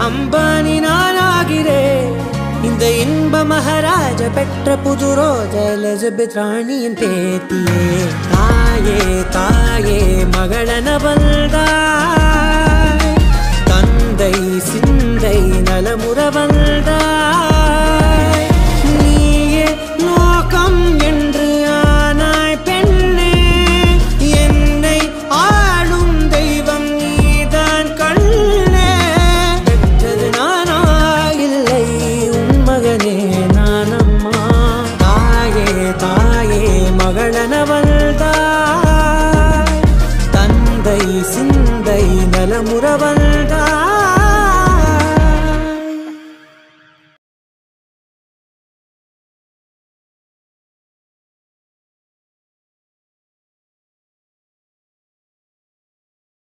அம்பானி நானாகிறேன் இந்த இன்ப மகாராஜ பெற்ற புது ரோஜா எலிசபெத் ராணியின் பேத்தியே தாயே தாயே மகளன வந்தாய் தந்தை சிந்தை நலமுற வந்தாய் நீயே லோகம் என்று ஆனாய் பெண்ணே என்னை ஆளும் தெய்வம் நீதான் கண்ணே பெற்றது நானா இல்லை உன் மகனே நானம்மா தாயே தாயே மகளன வந்தாய் தந்தை சிந்தை நலமுற வந்தாய்